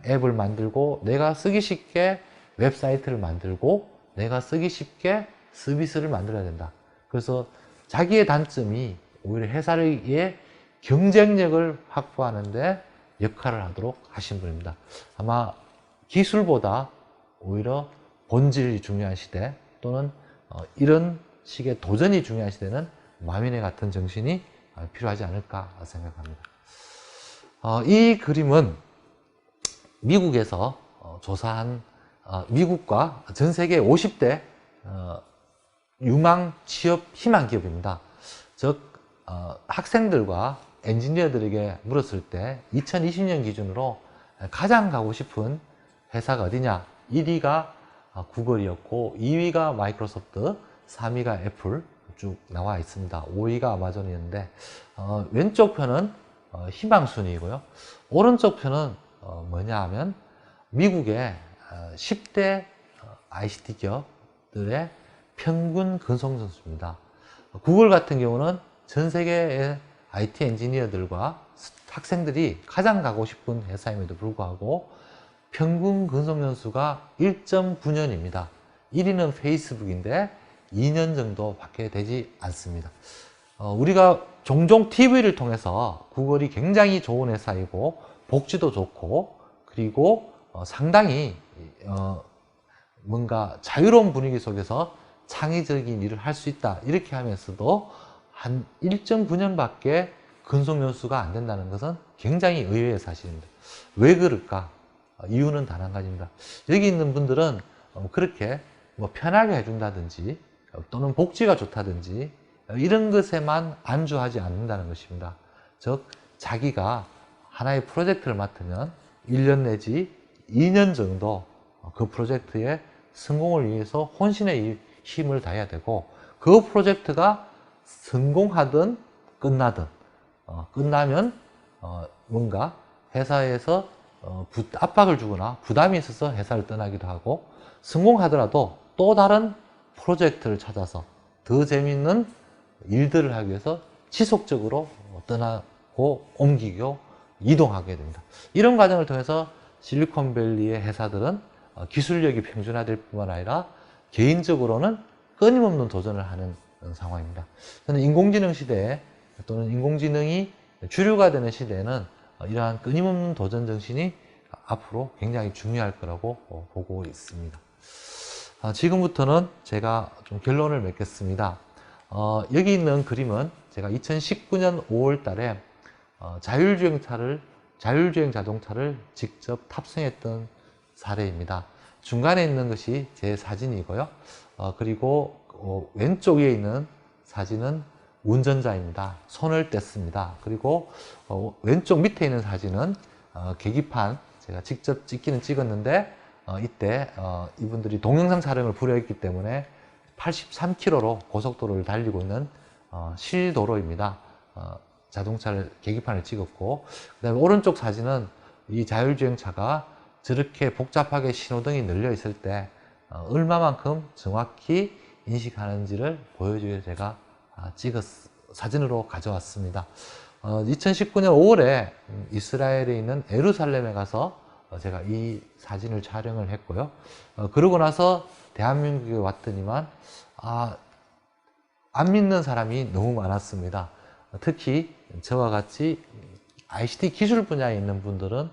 앱을 만들고 내가 쓰기 쉽게 웹사이트를 만들고 내가 쓰기 쉽게 서비스를 만들어야 된다. 그래서 자기의 단점이 오히려 회사의 경쟁력을 확보하는데 역할을 하도록 하신 분입니다. 아마 기술보다 오히려 본질이 중요한 시대, 또는 이런 식의 도전이 중요한 시대는 마윈의 같은 정신이 필요하지 않을까 생각합니다. 이 그림은 미국에서 조사한 미국과 전 세계 50대 유망 취업 희망 기업입니다. 즉 학생들과 엔지니어들에게 물었을 때 2020년 기준으로 가장 가고 싶은 회사가 어디냐, 1위가 구글이었고 2위가 마이크로소프트, 3위가 애플 쭉 나와 있습니다. 5위가 아마존이었는데 왼쪽 편은 희망순위이고요, 오른쪽 편은 뭐냐 하면 미국의 10대 ICT 기업들의 평균 근속연수입니다. 구글 같은 경우는 전 세계의 IT 엔지니어들과 학생들이 가장 가고 싶은 회사임에도 불구하고 평균 근속연수가 1.9년입니다. 1위는 페이스북인데 2년 정도밖에 되지 않습니다. 우리가 종종 TV를 통해서 구글이 굉장히 좋은 회사이고 복지도 좋고 그리고 상당히 뭔가 자유로운 분위기 속에서 창의적인 일을 할 수 있다 이렇게 하면서도 한 1.9년밖에 근속연수가 안 된다는 것은 굉장히 의외의 사실입니다. 왜 그럴까? 이유는 단 한 가지입니다. 여기 있는 분들은 그렇게 편하게 해준다든지 또는 복지가 좋다든지 이런 것에만 안주하지 않는다는 것입니다. 즉 자기가 하나의 프로젝트를 맡으면 1년 내지 2년 정도 그 프로젝트의 성공을 위해서 혼신의 힘을 다해야 되고, 그 프로젝트가 성공하든 끝나든 끝나면 뭔가 회사에서 압박을 주거나 부담이 있어서 회사를 떠나기도 하고, 성공하더라도 또 다른 프로젝트를 찾아서 더 재밌는 일들을 하기 위해서 지속적으로 떠나고 옮기고 이동하게 됩니다. 이런 과정을 통해서 실리콘밸리의 회사들은 기술력이 평준화될 뿐만 아니라 개인적으로는 끊임없는 도전을 하는 상황입니다. 저는 인공지능 시대에 또는 인공지능이 주류가 되는 시대에는 이러한 끊임없는 도전 정신이 앞으로 굉장히 중요할 거라고 보고 있습니다. 지금부터는 제가 좀 결론을 맺겠습니다. 여기 있는 그림은 제가 2019년 5월 달에 자율주행 자동차를 직접 탑승했던 사례입니다. 중간에 있는 것이 제 사진이고요. 그리고 왼쪽에 있는 사진은 운전자입니다. 손을 뗐습니다. 그리고 왼쪽 밑에 있는 사진은 계기판, 제가 직접 찍기는 찍었는데 이때 이분들이 동영상 촬영을 불허했기 때문에 83km로 고속도로를 달리고 있는 실도로입니다. 자동차를 계기판을 찍었고, 그 다음에 오른쪽 사진은 이 자율주행차가 저렇게 복잡하게 신호등이 널려 있을 때 얼마만큼 정확히 인식하는지를 보여주기 위해서 제가 사진으로 가져왔습니다. 2019년 5월에 이스라엘에 있는 예루살렘에 가서 제가 이 사진을 촬영을 했고요. 그러고 나서 대한민국에 왔더니만 안 믿는 사람이 너무 많았습니다. 특히 저와 같이 ICT 기술 분야에 있는 분들은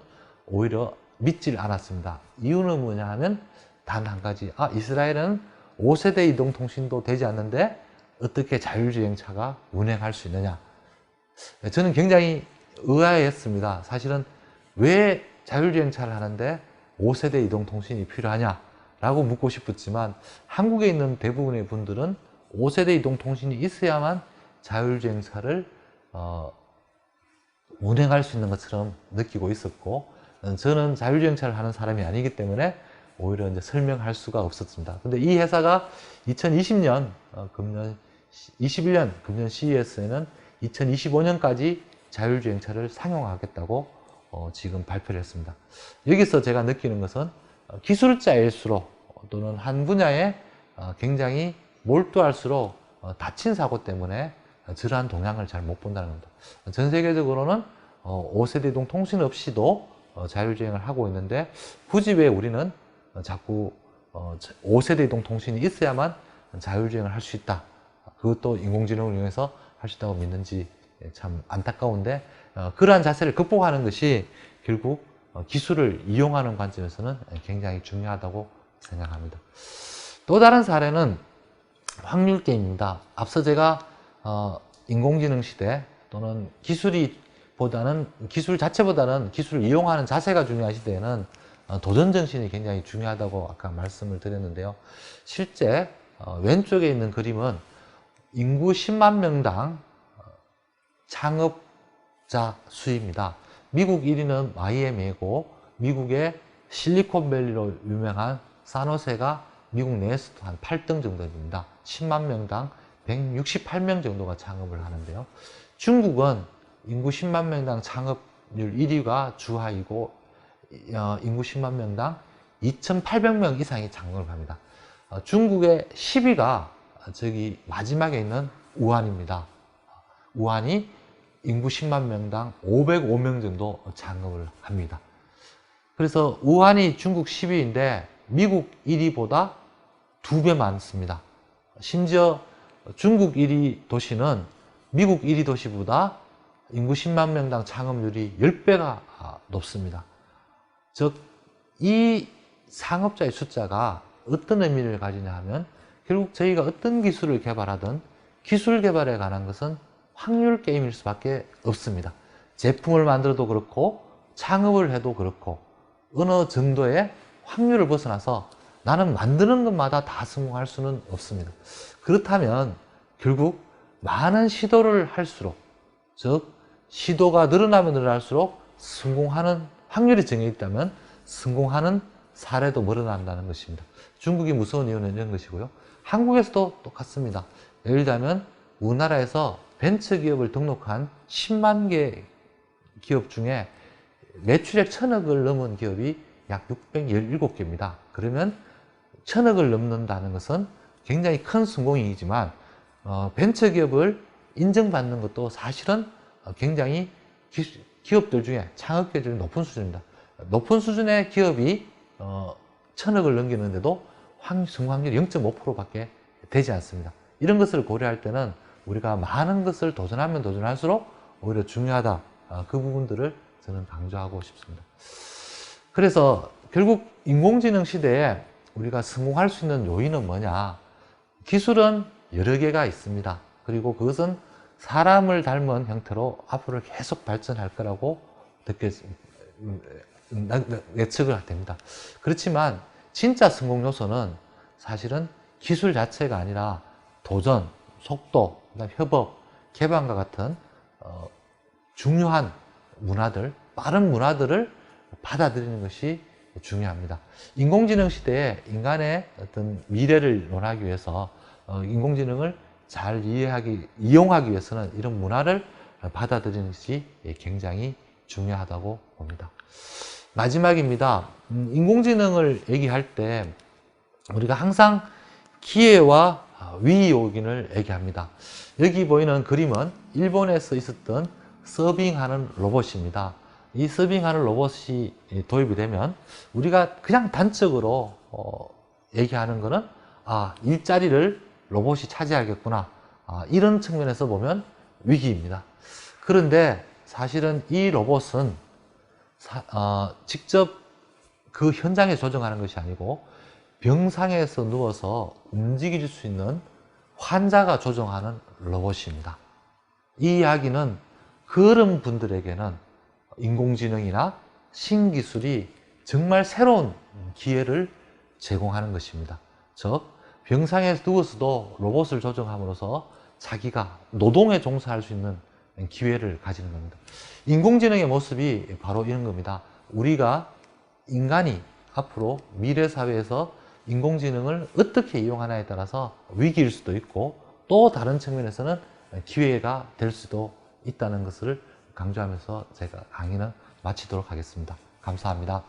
오히려 믿질 않았습니다. 이유는 뭐냐 하면 단 한 가지, 이스라엘은 5세대 이동통신도 되지 않는데 어떻게 자율주행차가 운행할 수 있느냐. 저는 굉장히 의아했습니다. 사실은 왜 자율주행차를 하는데 5세대 이동통신이 필요하냐 라고 묻고 싶었지만, 한국에 있는 대부분의 분들은 5세대 이동통신이 있어야만 자율주행차를 운행할 수 있는 것처럼 느끼고 있었고, 저는 자율주행차를 하는 사람이 아니기 때문에 오히려 이제 설명할 수가 없었습니다. 근데 이 회사가 2020년 금년 21년 금년 CES에는 2025년까지 자율주행차를 상용하겠다고 지금 발표를 했습니다. 여기서 제가 느끼는 것은 기술자일수록 또는 한 분야에 굉장히 몰두할수록 다친 사고 때문에 저러한 동향을 잘 못 본다는 겁니다. 전 세계적으로는 5세대 이동 통신 없이도 자율주행을 하고 있는데, 굳이 왜 우리는 자꾸 5세대 이동 통신이 있어야만 자율주행을 할 수 있다, 그것도 인공지능을 이용해서 할 수 있다고 믿는지 참 안타까운데, 그러한 자세를 극복하는 것이 결국 기술을 이용하는 관점에서는 굉장히 중요하다고 생각합니다. 또 다른 사례는 확률 게임입니다. 앞서 제가 인공지능 시대 또는 기술 자체보다는 기술을 이용하는 자세가 중요한 시대에는 도전 정신이 굉장히 중요하다고 아까 말씀을 드렸는데요. 실제 왼쪽에 있는 그림은 인구 10만 명당 창업자 수입니다. 미국 1위는 YM이고 미국의 실리콘밸리로 유명한 산호세가 미국 내에서도 한 8등 정도 됩니다. 10만 명당 168명 정도가 창업을 하는데요. 중국은 인구 10만 명당 창업률 1위가 주하이고 인구 10만 명당 2,800명 이상이 창업을 합니다. 중국의 10위가 저기 마지막에 있는 우한입니다. 우한이 인구 10만 명당 505명 정도 창업을 합니다. 그래서 우한이 중국 10위인데 미국 1위보다 2배 많습니다. 심지어 중국 1위 도시는 미국 1위 도시보다 인구 10만 명당 창업률이 10배가 높습니다. 즉, 이 상업자의 숫자가 어떤 의미를 가지냐 하면 결국 저희가 어떤 기술을 개발하든 기술 개발에 관한 것은 확률 게임일 수밖에 없습니다. 제품을 만들어도 그렇고 창업을 해도 그렇고 어느 정도의 확률을 벗어나서 나는 만드는 것마다 다 성공할 수는 없습니다. 그렇다면 결국 많은 시도를 할수록, 즉 시도가 늘어나면 늘어날수록 성공하는 확률이 정해 있다면 성공하는 사례도 늘어난다는 것입니다. 중국이 무서운 이유는 이런 것이고요. 한국에서도 똑같습니다. 예를 들면 우리나라에서 벤처기업을 등록한 10만 개 기업 중에 매출액 1,000억을 넘은 기업이 약 617개입니다. 그러면 1,000억을 넘는다는 것은 굉장히 큰 성공이지만 벤처기업을 인정받는 것도 사실은 굉장히 기업들 중에 창업계 중에 높은 수준입니다. 높은 수준의 기업이 1,000억을 넘기는데도 성공률이 0.5%밖에 되지 않습니다. 이런 것을 고려할 때는 우리가 많은 것을 도전하면 도전할수록 오히려 중요하다. 그 부분들을 저는 강조하고 싶습니다. 그래서 결국 인공지능 시대에 우리가 성공할 수 있는 요인은 뭐냐? 기술은 여러 개가 있습니다. 그리고 그것은 사람을 닮은 형태로 앞으로 계속 발전할 거라고 예측을 됩니다. 그렇지만 진짜 성공 요소는 사실은 기술 자체가 아니라 도전, 속도, 협업, 개방과 같은 중요한 문화들, 빠른 문화들을 받아들이는 것이 중요합니다. 인공지능 시대에 인간의 어떤 미래를 논하기 위해서 인공지능을 잘 이용하기 위해서는 이런 문화를 받아들이는 것이 굉장히 중요하다고 봅니다. 마지막입니다. 인공지능을 얘기할 때 우리가 항상 기회와 위기 요인을 얘기합니다. 여기 보이는 그림은 일본에서 있었던 서빙하는 로봇입니다. 이 서빙하는 로봇이 도입이 되면 우리가 그냥 단적으로 얘기하는 것은 일자리를 로봇이 차지하겠구나, 이런 측면에서 보면 위기입니다. 그런데 사실은 이 로봇은 직접 그 현장에 조정하는 것이 아니고 병상에서 누워서 움직일 수 있는 환자가 조정하는 로봇입니다. 이 이야기는 그런 분들에게는 인공지능이나 신기술이 정말 새로운 기회를 제공하는 것입니다. 즉, 병상에 누워서도 로봇을 조정함으로써 자기가 노동에 종사할 수 있는 기회를 가지는 겁니다. 인공지능의 모습이 바로 이런 겁니다. 우리가 인간이 앞으로 미래 사회에서 인공지능을 어떻게 이용하냐에 따라서 위기일 수도 있고 또 다른 측면에서는 기회가 될 수도 있다는 것을 강조하면서 제가 강의는 마치도록 하겠습니다. 감사합니다.